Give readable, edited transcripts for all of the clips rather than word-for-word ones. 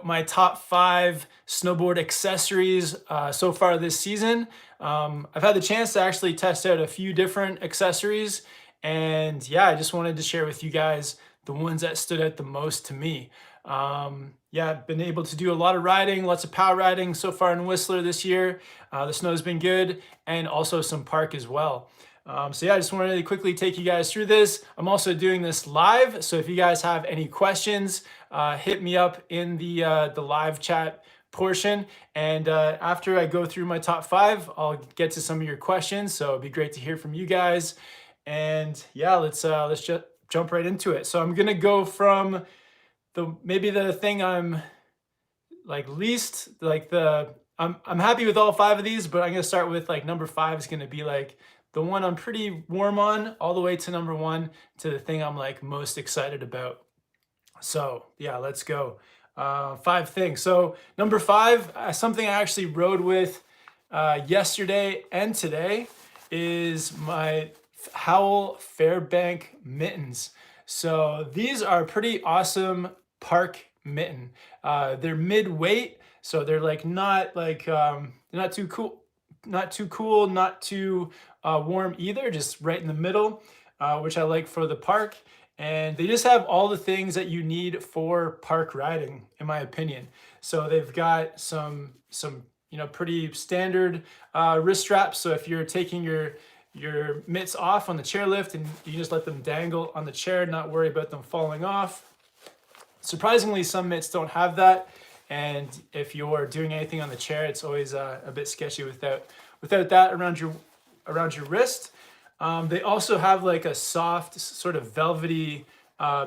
my top 5 snowboard accessories so far this season. I've had the chance to actually test out a few different accessories, and yeah, I just wanted to share with you guys the ones that stood out the most to me. Yeah, I've been able to do a lot of riding, lots of power riding so far in Whistler this year. The snow's been good, and also some park as well. So yeah, I just wanted to quickly take you guys through this. I'm also doing this live, so if you guys have any questions, hit me up in the live chat portion. And after I go through my top 5, I'll get to some of your questions. So it'd be great to hear from you guys. And yeah, let's just jump right into it. So I'm gonna go from maybe the thing I'm like least like the I'm happy with all 5 of these, but I'm gonna start with like number 5 is gonna be like the one I'm pretty warm on, all the way to number 1 to the thing I'm like most excited about. So yeah, let's go. 5 things. So number 5, something I actually rode with yesterday and today is my Howell Fairbank mittens. So these are pretty awesome park mitten. They're mid-weight, so they're like not like not too cool, not too warm either, just right in the middle, which I like for the park. And they just have all the things that you need for park riding, in my opinion. So they've got some pretty standard wrist straps. So if you're taking your mitts off on the chairlift and you just let them dangle on the chair, not worry about them falling off. Surprisingly, some mitts don't have that, and if you're doing anything on the chair, it's always a bit sketchy without that around your wrist. They also have like a soft sort of velvety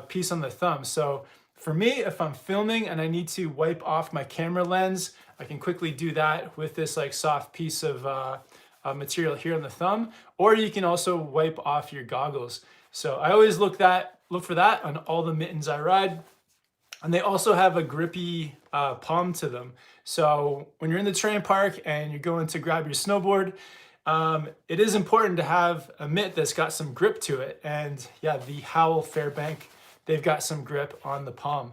piece on the thumb. So for me, if I'm filming and I need to wipe off my camera lens, I can quickly do that with this like soft piece of material here on the thumb. Or you can also wipe off your goggles. So I always look for that on all the mittens I ride. And they also have a grippy palm to them. So when you're in the terrain park and you're going to grab your snowboard, it is important to have a mitt that's got some grip to it. And yeah, the Howell Fairbank, they've got some grip on the palm.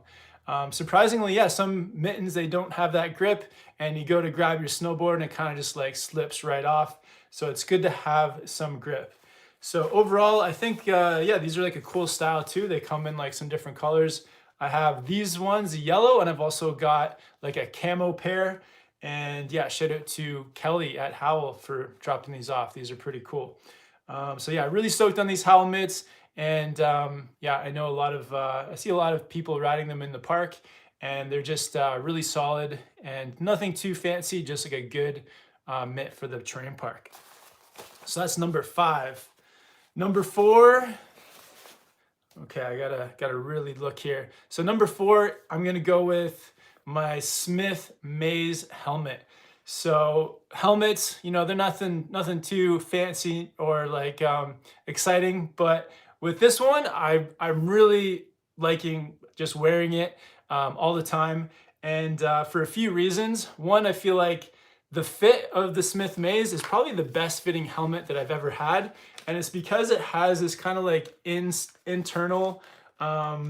Surprisingly, yeah, some mittens, they don't have that grip, and you go to grab your snowboard and it kind of just like slips right off. So it's good to have some grip. So overall, I think, yeah, these are like a cool style too. They come in like some different colors. I have these ones, the yellow, and I've also got like a camo pair. And yeah, shout out to Kelly at Howell for dropping these off. These are pretty cool. So yeah, really stoked on these Howell mitts. And yeah, I know I see a lot of people riding them in the park, and they're just really solid and nothing too fancy, just like a good mitt for the terrain park. So that's number 5. Number 4. Okay, I gotta really look here. So number 4, I'm gonna go with my Smith Maze helmet. So helmets, they're nothing too fancy or like exciting, but with this one, I'm really liking just wearing it all the time, and for a few reasons. One, I feel like the fit of the Smith Maze is probably the best fitting helmet that I've ever had. And it's because it has this kind of like internal, I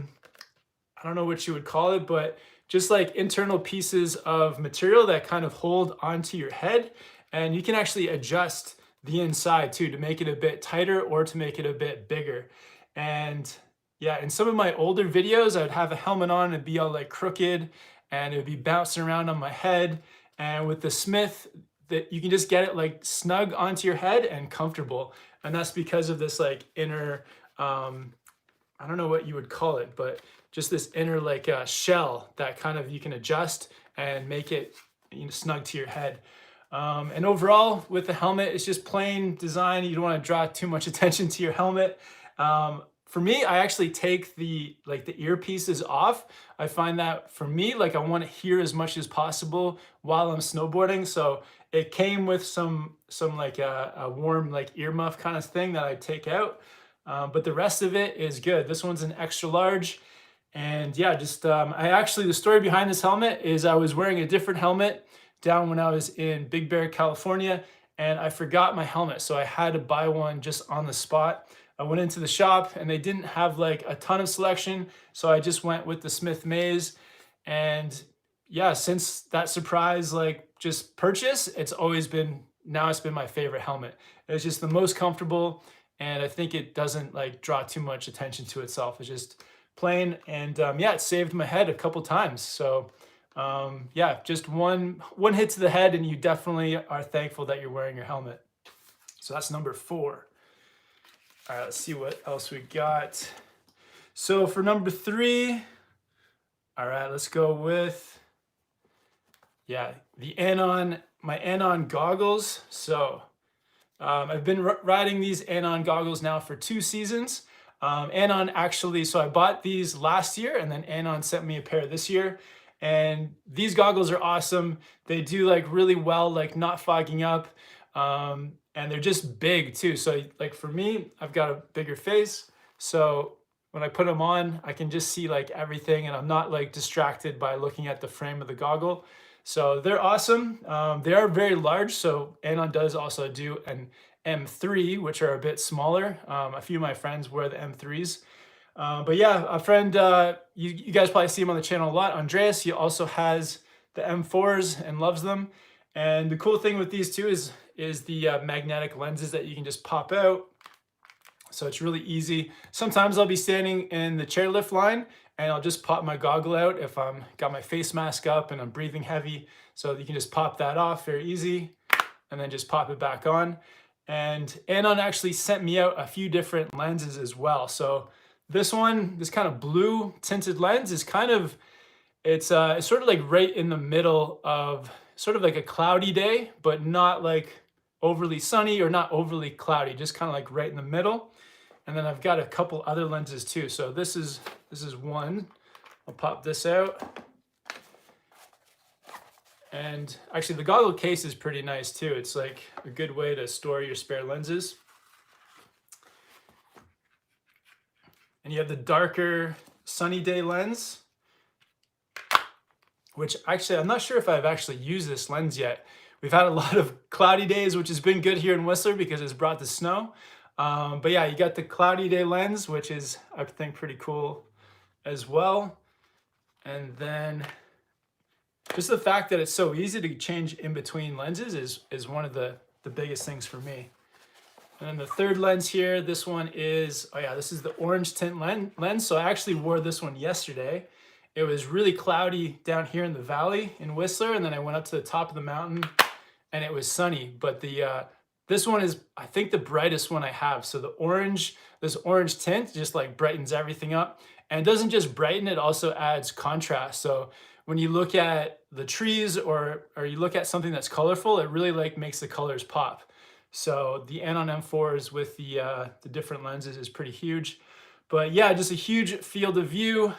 don't know what you would call it, but just like internal pieces of material that kind of hold onto your head. And you can actually adjust the inside too to make it a bit tighter or to make it a bit bigger. And yeah, in some of my older videos, I'd have a helmet on and be all like crooked and it would be bouncing around on my head. And with the Smith, that you can just get it like snug onto your head and comfortable. And that's because of this like inner, I don't know what you would call it, but just this inner like shell that kind of you can adjust and make it snug to your head. And overall with the helmet, it's just plain design. You don't want to draw too much attention to your helmet. For me, I actually take the earpieces off. I find that for me, like I want to hear as much as possible while I'm snowboarding. So it came with some like a warm like earmuff kind of thing that I take out. But the rest of it is good. This one's an extra large. And yeah, just the story behind this helmet is I was wearing a different helmet down when I was in Big Bear, California, and I forgot my helmet. So I had to buy one just on the spot. I went into the shop and they didn't have like a ton of selection. So I just went with the Smith Maze, and yeah, since that surprise, like just purchase, now it's been my favorite helmet. It's just the most comfortable, and I think it doesn't like draw too much attention to itself. It's just plain, and yeah, it saved my head a couple times. So yeah, just one hit to the head, and you definitely are thankful that you're wearing your helmet. So that's number 4. All right, let's see what else we got. So for number 3, all right, let's go with, yeah, my Anon goggles. So I've been riding these Anon goggles now for 2 seasons. Anon actually, so I bought these last year, and then Anon sent me a pair this year. And these goggles are awesome. They do like really well, like not fogging up. And they're just big too. So like for me, I've got a bigger face. So when I put them on, I can just see like everything, and I'm not like distracted by looking at the frame of the goggle. So they're awesome. They are very large. So Anon does also do an M3, which are a bit smaller. A few of my friends wear the M3s. But yeah, a friend, you guys probably see him on the channel a lot, Andreas, he also has the M4s and loves them. And the cool thing with these two is the magnetic lenses that you can just pop out. So it's really easy. Sometimes I'll be standing in the chairlift line, and I'll just pop my goggle out if I'm got my face mask up and I'm breathing heavy. So you can just pop that off very easy, and then just pop it back on. And Anon actually sent me out a few different lenses as well. So this one, this kind of blue tinted lens is it's sort of like right in the middle of sort of like a cloudy day, but not like overly sunny or not overly cloudy, just kind of like right in the middle. And then I've got a couple other lenses too. So this is one. I'll pop this out. And actually the goggle case is pretty nice too. It's like a good way to store your spare lenses. And you have the darker sunny day lens, which actually, I'm not sure if I've actually used this lens yet. We've had a lot of cloudy days, which has been good here in Whistler because it's brought the snow. But yeah, you got the cloudy day lens, which is, I think, pretty cool as well. And then just the fact that it's so easy to change in between lenses is one of the biggest things for me. And then the third lens here, this one is, oh yeah, this is the orange tint lens. So I actually wore this one yesterday. It was really cloudy down here in the valley in Whistler, and then I went up to the top of the mountain and it was sunny. But this one is, I think, the brightest one I have. So this orange tint just like brightens everything up. And it doesn't just brighten, it also adds contrast. So when you look at the trees or you look at something that's colorful, it really like makes the colors pop. So the Anon M4s with the different lenses is pretty huge. But yeah, just a huge field of view.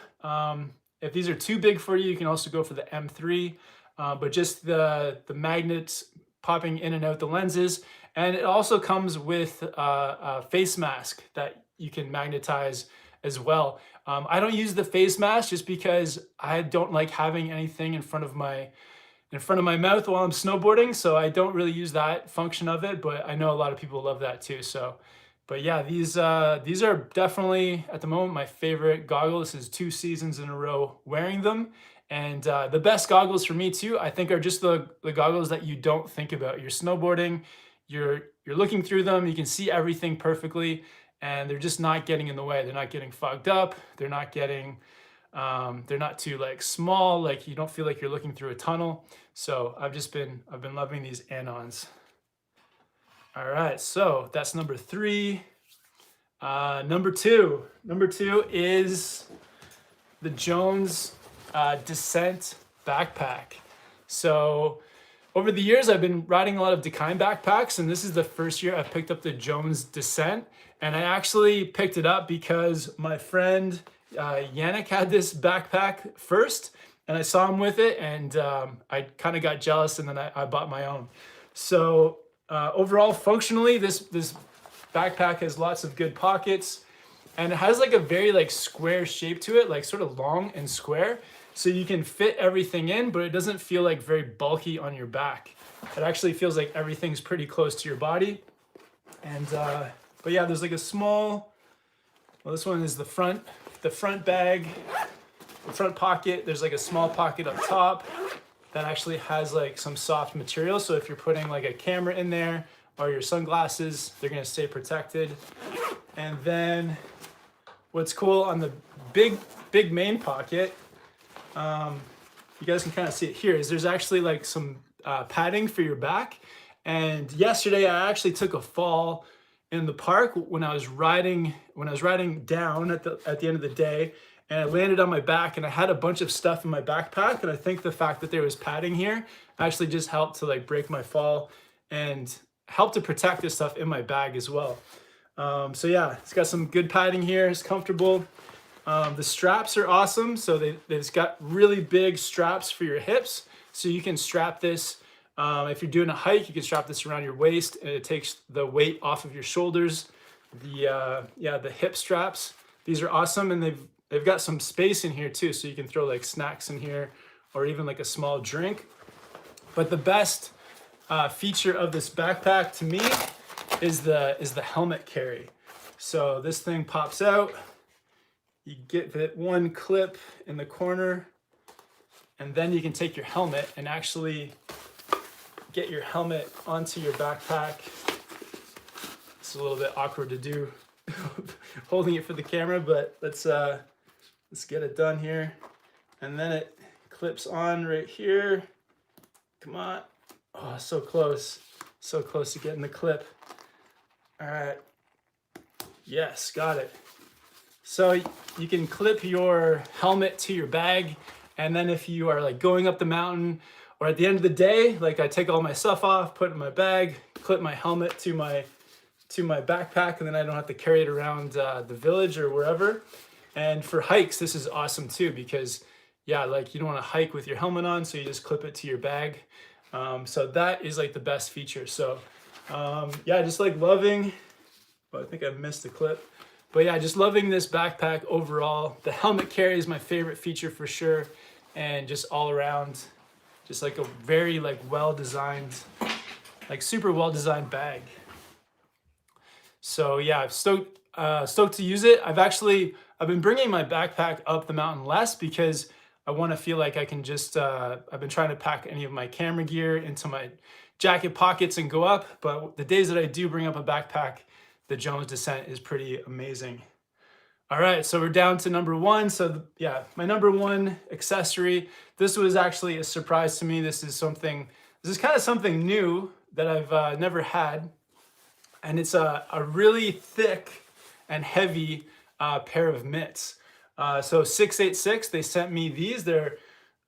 If these are too big for you, you can also go for the M3. But just the magnets popping in and out the lenses. And it also comes with a face mask that you can magnetize as well. I don't use the face mask just because I don't like having anything in front of my mouth while I'm snowboarding, so I don't really use that function of it, but I know a lot of people love that too. So, but yeah, these are definitely at the moment my favorite goggle. This is 2 seasons in a row wearing them, and the best goggles for me too, I think, are just the goggles that you don't think about. You're snowboarding, you're looking through them, you can see everything perfectly, and they're just not getting in the way. They're not getting fogged up. They're not getting they're not too like small, like you don't feel like you're looking through a tunnel. So I've been loving these Anons. All right, so that's number 3. Number two is the Jones Descent backpack. So over the years, I've been riding a lot of Dakine backpacks, and this is the first year I've picked up the Jones Descent. And I actually picked it up because my friend Yannick had this backpack first, and I saw him with it, and I kind of got jealous, and then I bought my own. So overall, functionally, this backpack has lots of good pockets, and it has like a very like square shape to it, like sort of long and square. So you can fit everything in, but it doesn't feel like very bulky on your back. It actually feels like everything's pretty close to your body. And but yeah, there's like a small, well, this one is the front bag. the front pocket, there's like a small pocket up top that actually has like some soft material. So if you're putting like a camera in there or your sunglasses, they're gonna stay protected. And then what's cool on the big main pocket, you guys can kind of see it here, is there's actually like some padding for your back. And yesterday I actually took a fall in the park when I was riding down at the end of the day, and I landed on my back and I had a bunch of stuff in my backpack, and I think the fact that there was padding here actually just helped to like break my fall and help to protect this stuff in my bag as well. So yeah, it's got some good padding here, it's comfortable. The straps are awesome. So they've got really big straps for your hips. So you can strap this, if you're doing a hike, you can strap this around your waist and it takes the weight off of your shoulders. The hip straps, these are awesome. And they've got some space in here too. So you can throw like snacks in here or even like a small drink. But the best feature of this backpack to me is the helmet carry. So this thing pops out. You get that one clip in the corner, and then you can take your helmet and actually get your helmet onto your backpack. It's a little bit awkward to do holding it for the camera, but let's get it done here. And then it clips on right here. Come on. Oh, so close to getting the clip. All right. Yes, got it. So you can clip your helmet to your bag, and then if you are like going up the mountain or at the end of the day, like I take all my stuff off, put it in my bag, clip my helmet to my backpack, and then I don't have to carry it around the village or wherever. And for hikes, this is awesome too, because yeah, like you don't want to hike with your helmet on, so you just clip it to your bag. So that is like the best feature. So yeah, just like loving, I think I missed the clip. But yeah, just loving this backpack overall. The helmet carry is my favorite feature for sure. And just all around, just like a very like well-designed, like super well-designed bag. So yeah, I'm stoked to use it. I've been bringing my backpack up the mountain less because I want to feel like I can just, I've been trying to pack any of my camera gear into my jacket pockets and go up. But the days that I do bring up a backpack, the Jones Descent is pretty amazing. All right, so we're down to number one. So yeah, my number one accessory, this was actually a surprise to me. This is kind of something new that I've never had. And it's a really thick and heavy pair of mitts. So 686, they sent me these. They're,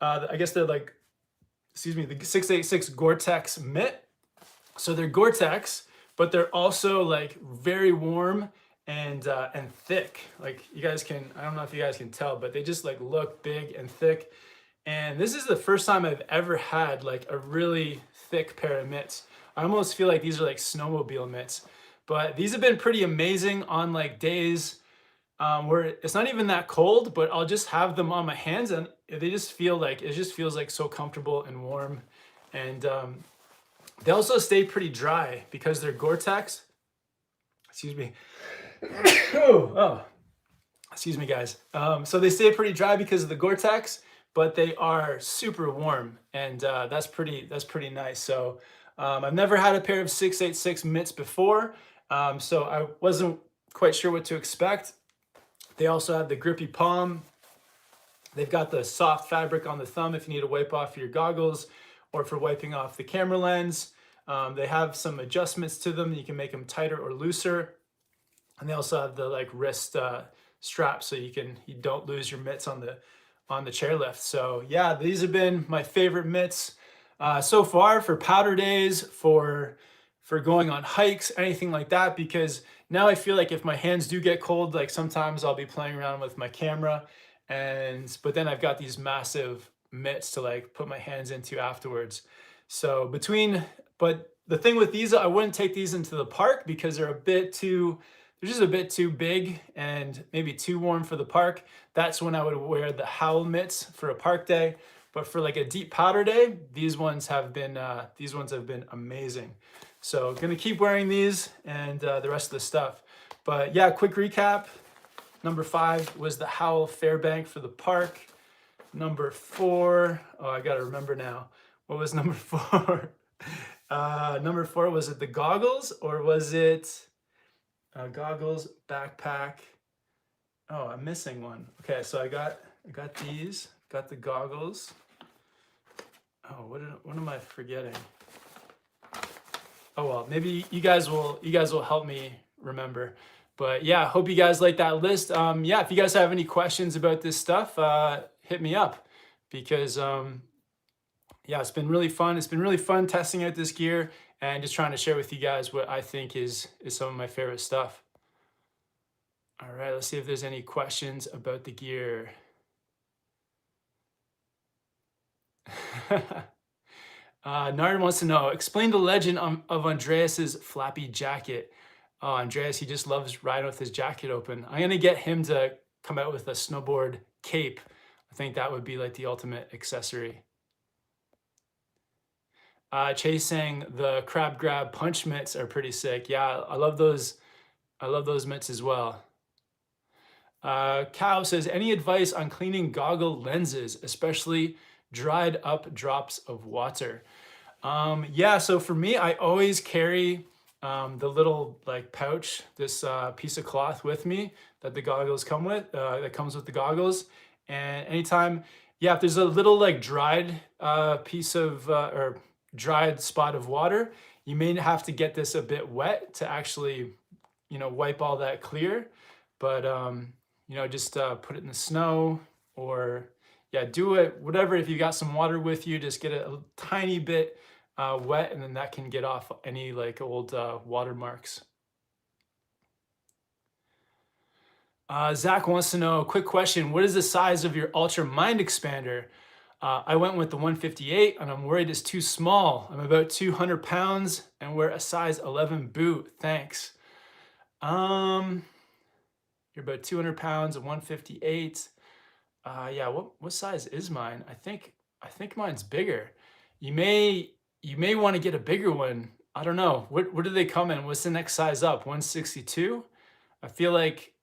I guess they're like, the 686 Gore-Tex mitt. So they're Gore-Tex, but they're also like very warm and thick. Like you guys can, I don't know if you guys can tell, but they just like look big and thick. And this is the first time I've ever had like a really thick pair of mitts. I almost feel like these are like snowmobile mitts, but these have been pretty amazing on like days where it's not even that cold, but I'll just have them on my hands and they just feel like, it just feels like so comfortable and warm. And they also stay pretty dry because they're Gore-Tex. Excuse me. Oh, excuse me, guys. So they stay pretty dry because of the Gore-Tex, but they are super warm, and that's pretty nice. So I've never had a pair of 686 mitts before, so I wasn't quite sure what to expect. They also have the grippy palm. They've got the soft fabric on the thumb if you need to wipe off your goggles or for wiping off the camera lens. They have some adjustments to them. You can make them tighter or looser. And they also have the like wrist strap so you don't lose your mitts on the chairlift. So yeah, these have been my favorite mitts so far for powder days, for going on hikes, anything like that, because now I feel like if my hands do get cold, like sometimes I'll be playing around with my camera but then I've got these massive mitts to like put my hands into afterwards. So but the thing with these, I wouldn't take these into the park because they're just a bit too big and maybe too warm for the park. That's when I would wear the Howell mitts for a park day. But for like a deep powder day, these ones have been amazing. So gonna keep wearing these and the rest of the stuff. But yeah, quick recap. Number 5 was the Howell Fairbank for the park. Number 4. Oh, I gotta remember now. What was number 4? Number 4, was it the goggles or was it goggles, backpack? Oh, I'm missing one. Okay, so I got these, got the goggles. Oh, what am I forgetting? Oh well, maybe you guys will help me remember. But yeah, hope you guys like that list. Yeah, if you guys have any questions about this stuff, hit me up because yeah, it's been really fun. It's been really fun testing out this gear and just trying to share with you guys what I think is some of my favorite stuff. All right, let's see if there's any questions about the gear. Nard wants to know, explain the legend of Andreas's flappy jacket. Oh, Andreas, he just loves riding with his jacket open. I'm gonna get him to come out with a snowboard cape. I think that would be like the ultimate accessory. Chase saying the crab grab punch mitts are pretty sick. Yeah, I love those. I love those mitts as well. Cow says, any advice on cleaning goggle lenses, especially dried up drops of water? Yeah, so for me, I always carry the little like pouch, this piece of cloth with me that the goggles come with, that comes with the goggles. And anytime, yeah, if there's a little like dried piece of, or dried spot of water, you may have to get this a bit wet to actually, wipe all that clear. But, just put it in the snow or yeah, do it, whatever. If you got some water with you, just get it a tiny bit wet, and then that can get off any like old watermarks. Zach wants to know, quick question, what is the size of your Ultra Mind Expander? I went with the 158 and I'm worried it's too small. I'm about 200 pounds and wear a size 11 boot. Thanks. You're about 200 pounds and 158. Yeah, what size is mine? I think mine's bigger. You may want to get a bigger one. I don't know. What do they come in? What's the next size up? 162? I feel like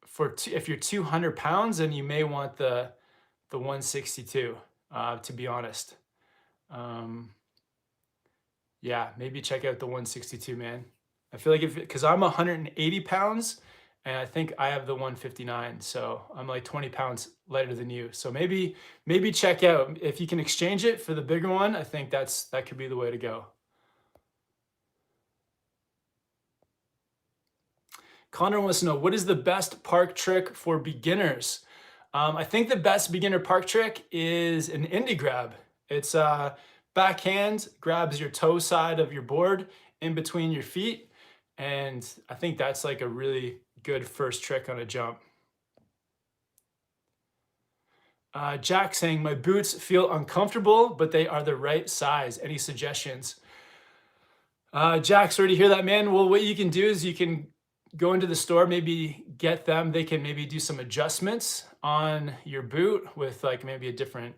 if you're 200 pounds, then you may want the 162, to be honest. Yeah, maybe check out the 162, man. I feel like because I'm 180 pounds and I think I have the 159, so I'm like 20 pounds lighter than you. So maybe check out if you can exchange it for the bigger one. I think that could be the way to go. Connor wants to know, what is the best park trick for beginners? I think the best beginner park trick is an indie grab. It's backhand, grabs your toe side of your board in between your feet. And I think that's like a really good first trick on a jump. Jack saying, my boots feel uncomfortable, but they are the right size. Any suggestions? Jack, sorry to hear that, man. Well, what you can do is you can go into the store, maybe get them. They can maybe do some adjustments on your boot with like maybe a different,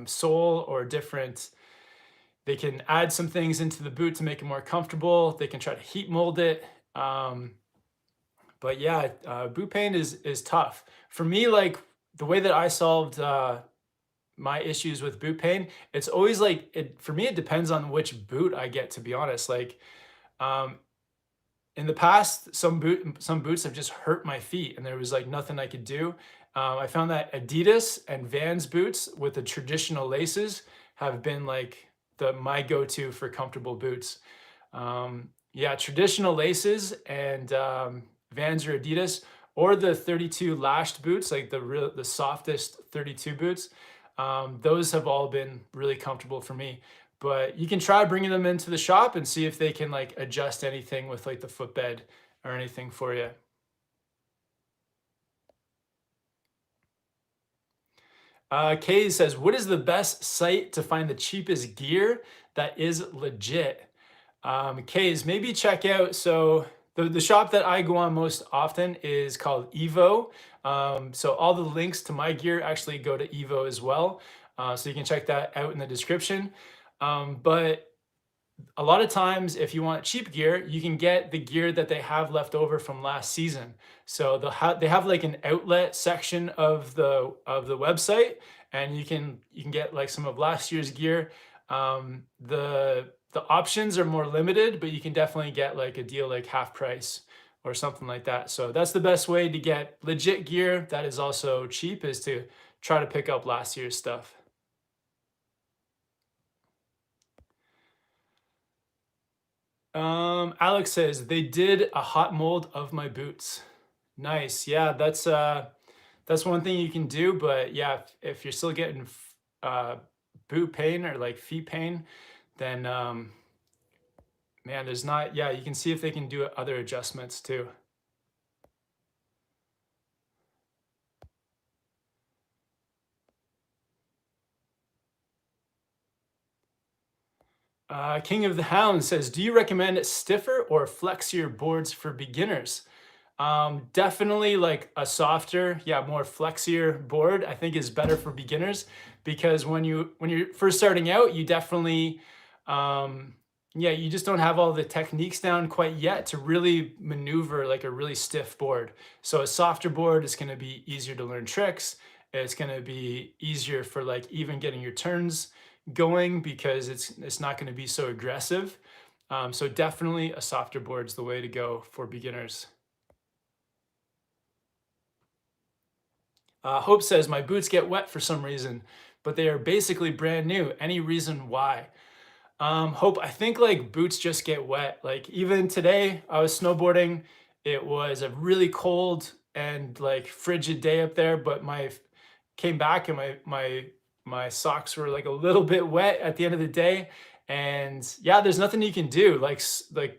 sole or different. They can add some things into the boot to make it more comfortable. They can try to heat mold it. But yeah, boot pain is tough. For me, like the way that I solved my issues with boot pain, it's always like, for me, it depends on which boot I get, to be honest. Like in the past, some boots have just hurt my feet and there was like nothing I could do. I found that Adidas and Vans boots with the traditional laces have been like my go-to for comfortable boots. Yeah, traditional laces and Vans or Adidas, or the 32 lashed boots, like the softest 32 boots. Those have all been really comfortable for me. But you can try bringing them into the shop and see if they can like adjust anything with like the footbed or anything for you. Kay says, what is the best site to find the cheapest gear that is legit? Kays, maybe check out, so the shop that I go on most often is called Evo. So all the links to my gear actually go to Evo as well. So you can check that out in the description. But a lot of times if you want cheap gear, you can get the gear that they have left over from last season. So they have like an outlet section of the website, and you can get like some of last year's gear. The options are more limited, but you can definitely get like a deal like half price or something like that. So that's the best way to get legit gear that is also cheap, is to try to pick up last year's stuff. Alex says they did a hot mold of my boots. Nice. Yeah, that's one thing you can do, but yeah, if you're still getting boot pain or like feet pain, then man, there's not, yeah, you can see if they can do other adjustments too. King of the Hound says, do you recommend stiffer or flexier boards for beginners? Definitely like a softer, yeah, more flexier board, I think is better for beginners, because when you're first starting out, you definitely, um, yeah, you just don't have all the techniques down quite yet to really maneuver like a really stiff board. So a softer board is going to be easier to learn tricks. It's going to be easier for like even getting your turns going, because it's not going to be so aggressive. So definitely a softer board is the way to go for beginners. Hope says, my boots get wet for some reason, but they are basically brand new. Any reason why? Hope, I think like boots just get wet. Like even today, I was snowboarding. It was a really cold and like frigid day up there, but came back and my socks were like a little bit wet at the end of the day. And yeah, there's nothing you can do. Like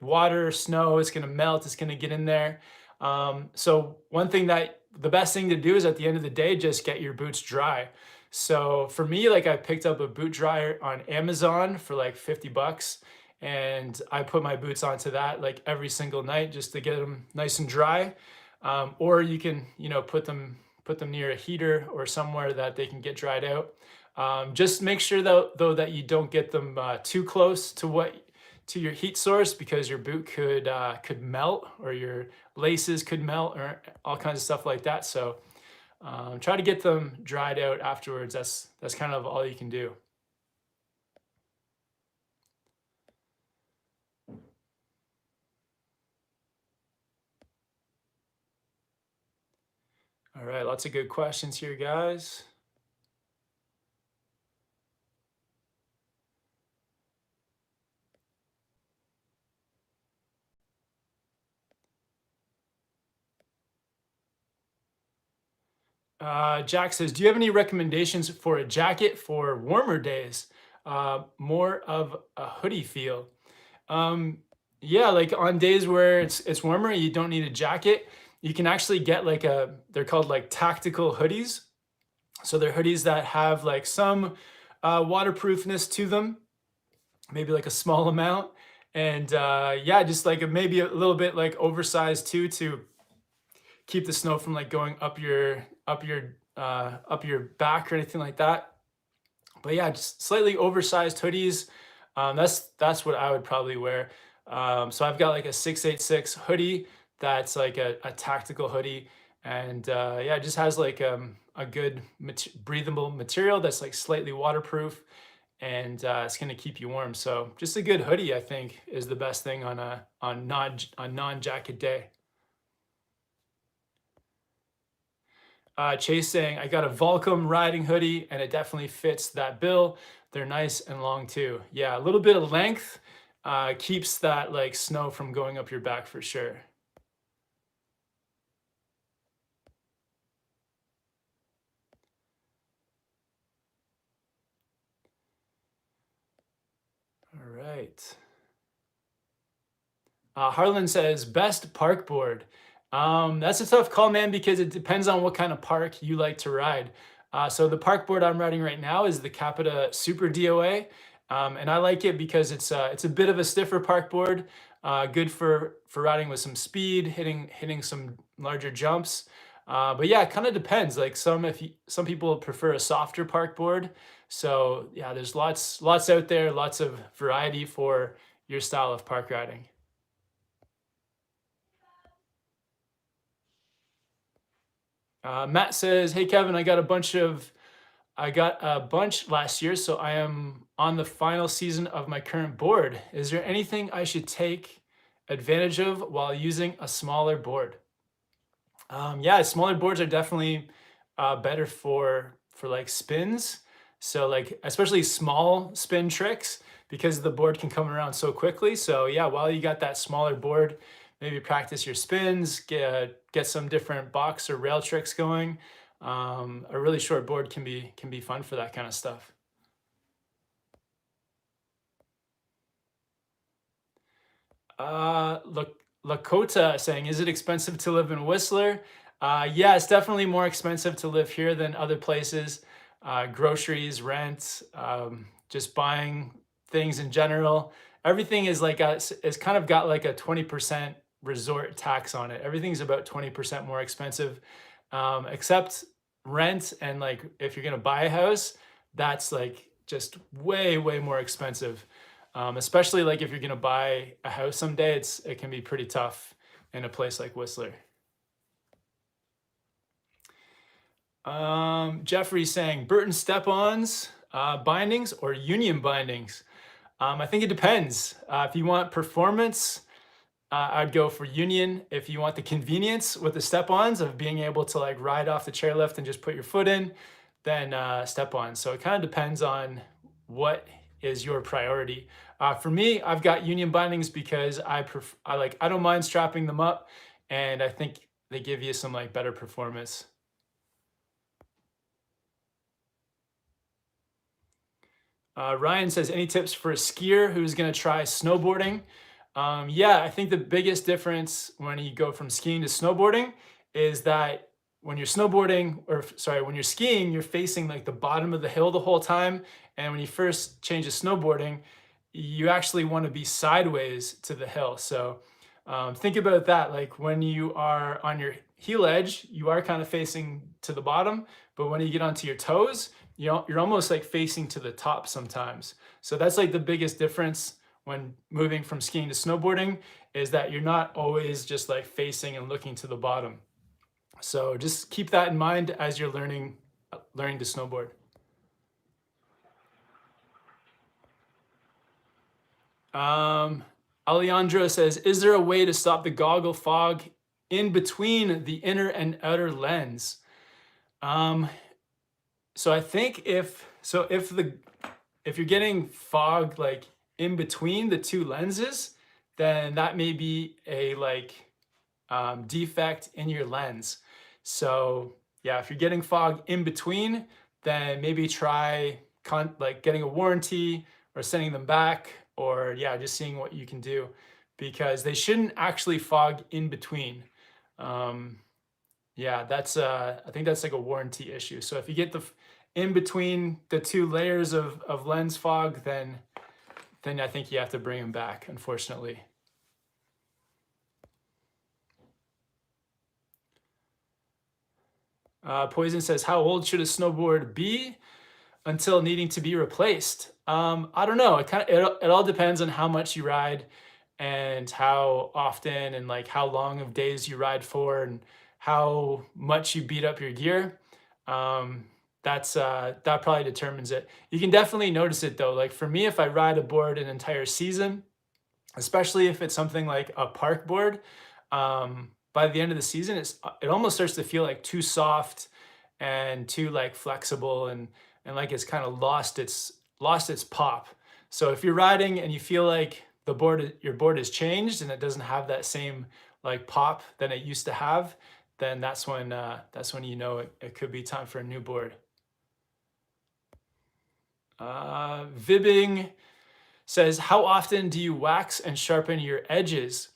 water, snow, it's gonna melt, it's gonna get in there. So one thing that the best thing to do is at the end of the day, just get your boots dry. So for me, like I picked up a boot dryer on Amazon for like 50 bucks, and I put my boots onto that like every single night just to get them nice and dry. Or you can, put them near a heater or somewhere that they can get dried out. Just make sure though that you don't get them too close to your heat source, because your boot could melt, or your laces could melt, or all kinds of stuff like that. So try to get them dried out afterwards. That's kind of all you can do. All right, lots of good questions here, guys. Jack says, do you have any recommendations for a jacket for warmer days? More of a hoodie feel. Um, yeah, like on days where it's warmer, you don't need a jacket. You can actually get like they're called like tactical hoodies. So they're hoodies that have like some waterproofness to them, maybe like a small amount. And yeah, just like maybe a little bit like oversized too, to keep the snow from like going up your back or anything like that. But yeah, just slightly oversized hoodies. That's what I would probably wear. So I've got like a 686 hoodie that's like a tactical hoodie, and yeah, it just has like a good breathable material that's like slightly waterproof, and it's gonna keep you warm. So just a good hoodie, I think, is the best thing on a non-jacket day. Chase saying, I got a Volcom riding hoodie and it definitely fits that bill. They're nice and long too. Yeah, a little bit of length keeps that like snow from going up your back for sure. All right. Harlan says, best park board. That's a tough call, man, because it depends on what kind of park you like to ride. So the park board I'm riding right now is the Capita Super DOA. And I like it because it's a bit of a stiffer park board, good for riding with some speed, hitting some larger jumps. But yeah, it kind of depends. Like some people prefer a softer park board. So yeah, there's lots out there, lots of variety for your style of park riding. Matt says, "Hey Kevin, I got a bunch last year, so I am on the final season of my current board. Is there anything I should take advantage of while using a smaller board?" Yeah, smaller boards are definitely better for like spins. So like especially small spin tricks because the board can come around so quickly. So yeah, while you got that smaller board, maybe practice your spins, get some different box or rail tricks going. A really short board can be fun for that kind of stuff. Look, Lakota saying, "Is it expensive to live in Whistler?" Yeah, it's definitely more expensive to live here than other places. Groceries, rent, just buying things in general. Everything is like it's kind of got like a 20% resort tax on it. Everything's about 20% more expensive, except rent and like if you're gonna buy a house, that's like just way more expensive. Especially like if you're gonna buy a house someday, it can be pretty tough in a place like Whistler. Jeffrey's saying Burton step-ons, bindings or union bindings. I think it depends. If you want performance, I'd go for union. If you want the convenience with the step-ons of being able to like ride off the chairlift and just put your foot in, then step-ons. So it kind of depends on what is your priority. For me, I've got union bindings because I don't mind strapping them up, and I think they give you some like better performance. Ryan says, "Any tips for a skier who's going to try snowboarding?" Yeah, I think the biggest difference when you go from skiing to snowboarding is that when you're snowboarding, or sorry, when you're skiing, you're facing like the bottom of the hill the whole time. And when you first change to snowboarding, you actually want to be sideways to the hill. So think about that. Like when you are on your heel edge, you are kind of facing to the bottom, but when you get onto your toes, you're almost like facing to the top sometimes. So that's like the biggest difference when moving from skiing to snowboarding, is that you're not always just like facing and looking to the bottom. So just keep that in mind as you're learning to snowboard. Alejandro says, "Is there a way to stop the goggle fog in between the inner and outer lens?" Um, so I think if you're getting fog like in between the two lenses, then that may be a like defect in your lens. So yeah, if you're getting fog in between, then maybe try like getting a warranty or sending them back, or yeah, just seeing what you can do, because they shouldn't actually fog in between. Yeah, I think that's like a warranty issue. So if you get the in between the two layers of lens fog, then I think you have to bring them back, unfortunately. Poison says, "How old should a snowboard be until needing to be replaced?" I don't know. It all depends on how much you ride and how often and like how long of days you ride for and how much you beat up your gear. That probably determines it. You can definitely notice it though. Like for me, if I ride a board an entire season, especially if it's something like a park board, by the end of the season, it almost starts to feel like too soft and too like flexible, and like it's kind of lost its pop. So if you're riding and you feel like your board has changed and it doesn't have that same like pop that it used to have, then that's when you know it could be time for a new board. Vibbing says, "How often do you wax and sharpen your edges?"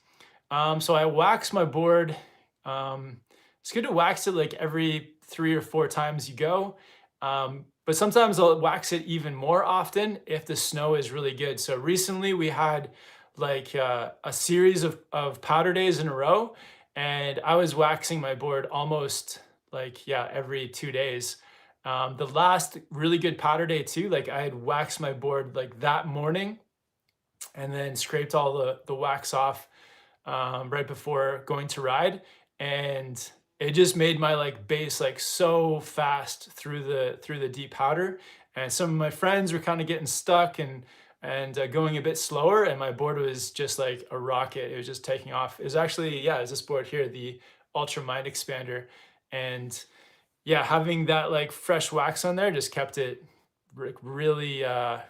So I wax my board. It's good to wax it like every 3 or 4 times you go. But sometimes I'll wax it even more often if the snow is really good. So recently we had like a series of powder days in a row, and I was waxing my board almost like, yeah, every 2 days. The last really good powder day too, like I had waxed my board like that morning, and then scraped all the wax off right before going to ride, and it just made my like base like so fast through the deep powder. And some of my friends were kind of getting stuck and going a bit slower, and my board was just like a rocket. It was just taking off. It was actually, yeah, it was this board here, the Ultra Mind Expander. And yeah, having that like fresh wax on there just kept it really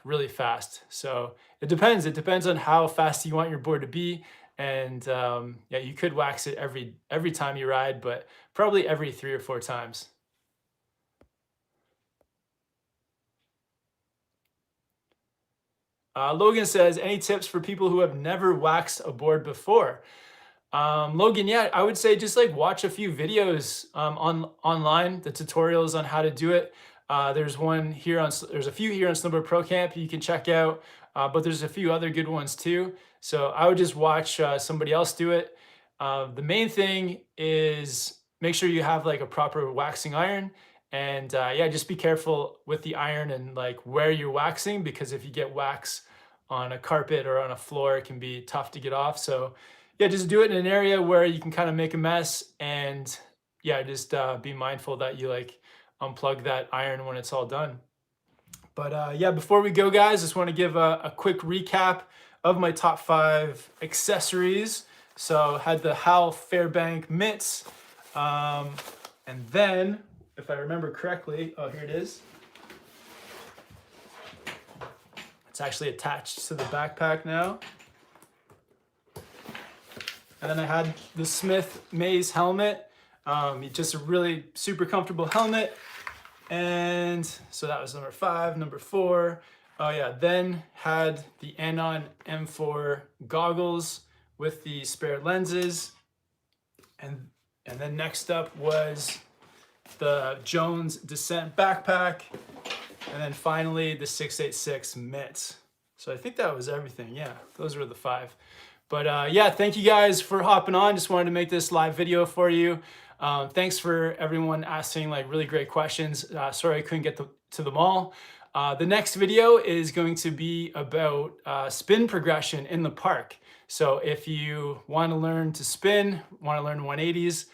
really fast. So it depends on how fast you want your board to be. And yeah, you could wax it every time you ride, but probably every 3 or 4 times. Logan says, any tips for people who have never waxed a board before? Logan, yeah, I would say just like watch a few videos online, the tutorials on how to do it. There's a few here on Snowboard Pro Camp you can check out, but there's a few other good ones too. So I would just watch somebody else do it. The main thing is make sure you have like a proper waxing iron, and yeah, just be careful with the iron and like where you're waxing, because if you get wax on a carpet or on a floor, it can be tough to get off. So yeah, just do it in an area where you can kind of make a mess, and yeah, just be mindful that you like unplug that iron when it's all done. But yeah, before we go, guys, just want to give a quick recap of my top 5 accessories. So had the Howell Fairbank mitts, and then, if I remember correctly, oh, here it is. It's actually attached to the backpack now. And then I had the Smith Maze helmet, just a really super comfortable helmet. And so that was number 5. Number 4, oh yeah, then had the Anon M4 goggles with the spare lenses. And then next up was the Jones Descent backpack. And then finally the 686 mitts. So I think that was everything. Yeah, those were the 5. But yeah, thank you guys for hopping on. Just wanted to make this live video for you. Thanks for everyone asking like really great questions. Sorry I couldn't get to them all. The next video is going to be about spin progression in the park. So if you want to learn to spin, want to learn 180s,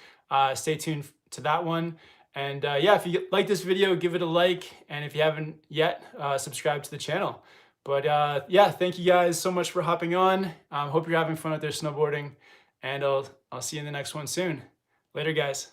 stay tuned to that one. And yeah, if you like this video, give it a like. And if you haven't yet, subscribe to the channel. But yeah, thank you guys so much for hopping on. Hope you're having fun out there snowboarding, and I'll see you in the next one soon. Later, guys.